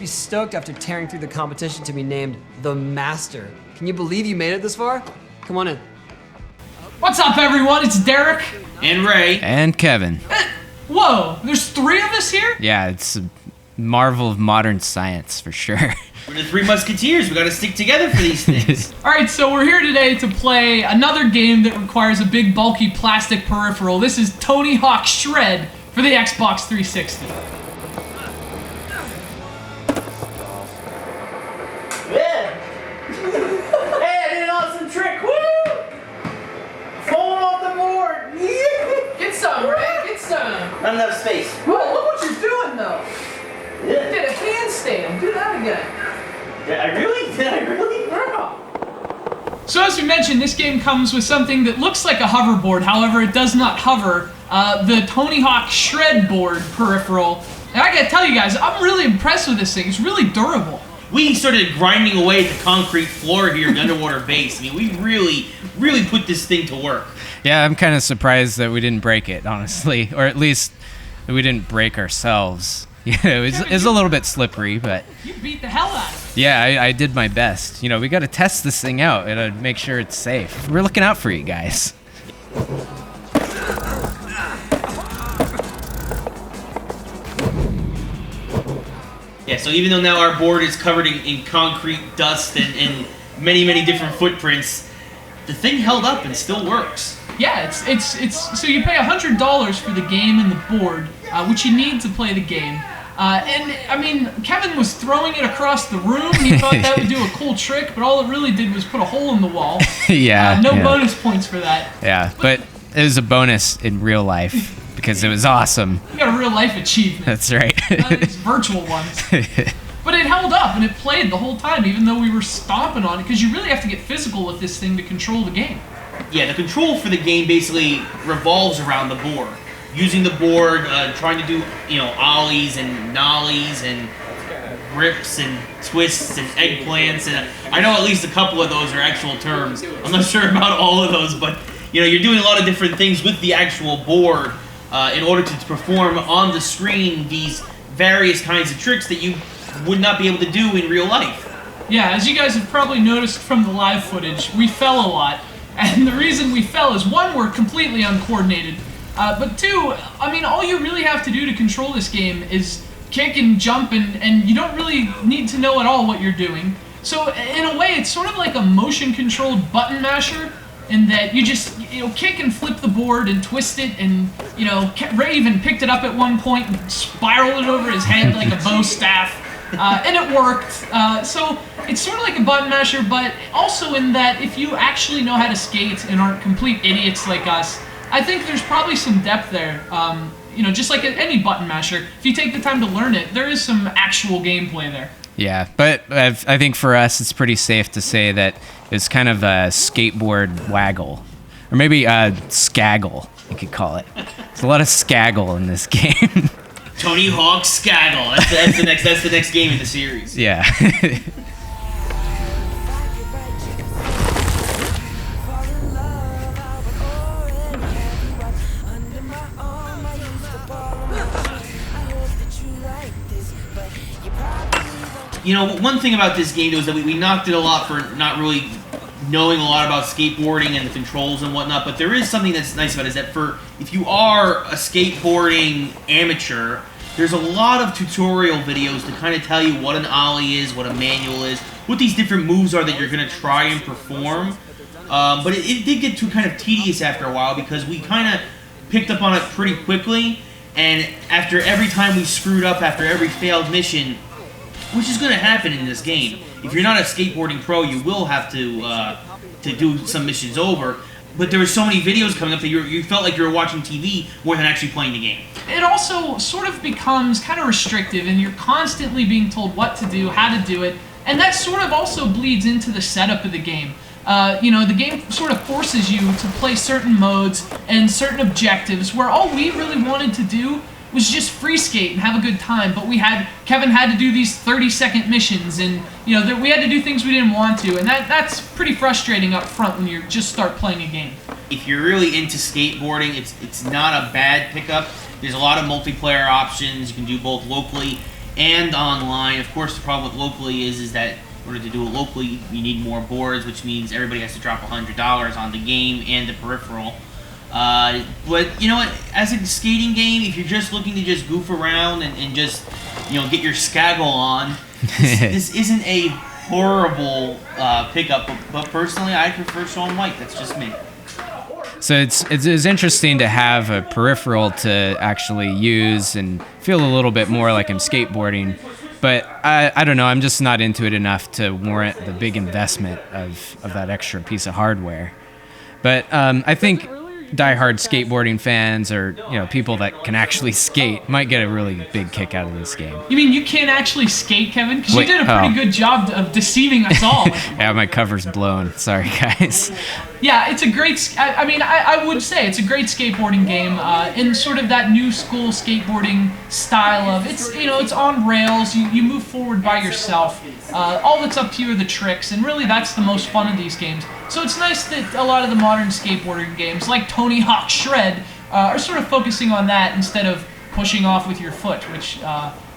be stoked after tearing through the competition to be named the Master. Can you believe you made it this far? Come on in. What's up, everyone? It's Derek. And Ray. And Kevin. Whoa, there's 3 of us here? Yeah, it's a marvel of modern science, for sure. We're the 3 Musketeers. We gotta stick together for these things. Alright, so we're here today to play another game that requires a big, bulky plastic peripheral. This is Tony Hawk's Shred for the Xbox 360. Yeah. Hey, I did an awesome trick. Woo! Falling off the board. Get some, Ray, get some. Not enough space. Whoa, look what you're doing, though. Yeah. Did a handstand. Do that again. Did I really? So as we mentioned, this game comes with something that looks like a hoverboard. However, it does not hover. The Tony Hawk Shred board peripheral. And I gotta tell you guys, I'm really impressed with this thing. It's really durable. We started grinding away at the concrete floor here in the underwater base. I mean, we really put this thing to work. Yeah, I'm kind of surprised that we didn't break it, honestly. Or at least that we didn't break ourselves. Yeah, it was a little bit slippery, but... You beat the hell out of it. Yeah, I did my best. You know, we got to test this thing out and make sure it's safe. We're looking out for you guys. Yeah, so even though now our board is covered in concrete dust and many different footprints, the thing held up and still works. Yeah, it's so you pay $100 for the game and the board, which you need to play the game. And I mean, Kevin was throwing it across the room. He thought that would do a cool trick, but all it really did was put a hole in the wall. Yeah. No yeah. bonus points for that. Yeah, but it was a bonus in real life because it was awesome. You got a real life achievement. That's right. Not these virtual ones. But it held up and it played the whole time, even though we were stomping on it, because you really have to get physical with this thing to control the game. Yeah, the control for the game basically revolves around the board. Using the board, trying to do, ollies and nollies and rips and twists and eggplants, and I know at least a couple of those are actual terms. I'm not sure about all of those, but you're doing a lot of different things with the actual board in order to perform on the screen these various kinds of tricks that you would not be able to do in real life. Yeah, as you guys have probably noticed from the live footage, we fell a lot. And the reason we fell is, 1, we're completely uncoordinated. But 2, I mean, all you really have to do to control this game is kick and jump, and you don't really need to know at all what you're doing. So, in a way, it's sort of like a motion-controlled button masher, in that you just, kick and flip the board and twist it, and, Ray even picked it up at one point and spiraled it over his head like a bow staff. And it worked. So it's sort of like a button masher, but also in that if you actually know how to skate and aren't complete idiots like us, I think there's probably some depth there. Just like any button masher, if you take the time to learn it, there is some actual gameplay there. Yeah, but I think for us, it's pretty safe to say that it's kind of a skateboard waggle. Or maybe skaggle, you could call it. There's a lot of skaggle in this game. Tony Hawk Skaggle. That's the next game in the series. Yeah. One thing about this game is that we knocked it a lot for not really knowing a lot about skateboarding and the controls and whatnot, but there is something that's nice about it, is that if you are a skateboarding amateur, there's a lot of tutorial videos to kind of tell you what an ollie is, what a manual is, what these different moves are that you're going to try and perform. But it did get too kind of tedious after a while because we kind of picked up on it pretty quickly, and after every time we screwed up, after every failed mission, which is going to happen in this game. If you're not a skateboarding pro, you will have to do some missions over. But there were so many videos coming up that you felt like you were watching TV more than actually playing the game. It also sort of becomes kind of restrictive, and you're constantly being told what to do, how to do it, and that sort of also bleeds into the setup of the game. The game sort of forces you to play certain modes and certain objectives, where all we really wanted to do was just free skate and have a good time, but Kevin had to do these 30-second missions, and we had to do things we didn't want to, and that's pretty frustrating up front when you just start playing a game. If you're really into skateboarding, it's not a bad pickup. There's a lot of multiplayer options. You can do both locally and online. Of course, the problem with locally is that in order to do it locally, you need more boards, which means everybody has to drop $100 on the game and the peripheral. But you know what? As a skating game, if you're just looking to just goof around and just get your skaggle on, this isn't a horrible pickup. But personally, I prefer Shawn White. That's just me. So it's interesting to have a peripheral to actually use and feel a little bit more like I'm skateboarding. But I don't know, I'm just not into it enough to warrant the big investment of that extra piece of hardware. But I think diehard skateboarding fans or people that can actually skate might get a really big kick out of this game. You mean you can't actually skate, Kevin? Because you Wait, did a pretty good job of deceiving us all. Yeah, my cover's blown. Sorry, guys. Yeah, it's a great. I would say it's a great skateboarding game in sort of that new school skateboarding style of it's on rails. You move forward by yourself. All that's up to you are the tricks, and really that's the most fun of these games. So it's nice that a lot of the modern skateboarding games, like Tony Hawk Shred, are sort of focusing on that instead of pushing off with your foot, which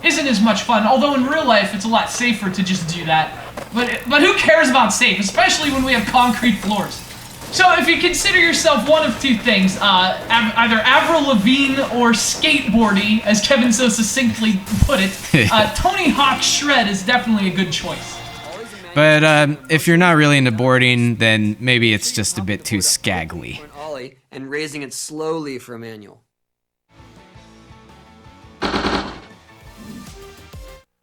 isn't as much fun. Although in real life it's a lot safer to just do that. But who cares about safe, especially when we have concrete floors? So if you consider yourself one of two things, either Avril Lavigne or skateboardy, as Kevin so succinctly put it, Tony Hawk Shred is definitely a good choice. But if you're not really into boarding, then maybe it's just a bit too skaggly. Ollie and raising it slowly for a manual.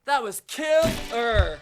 That was killer.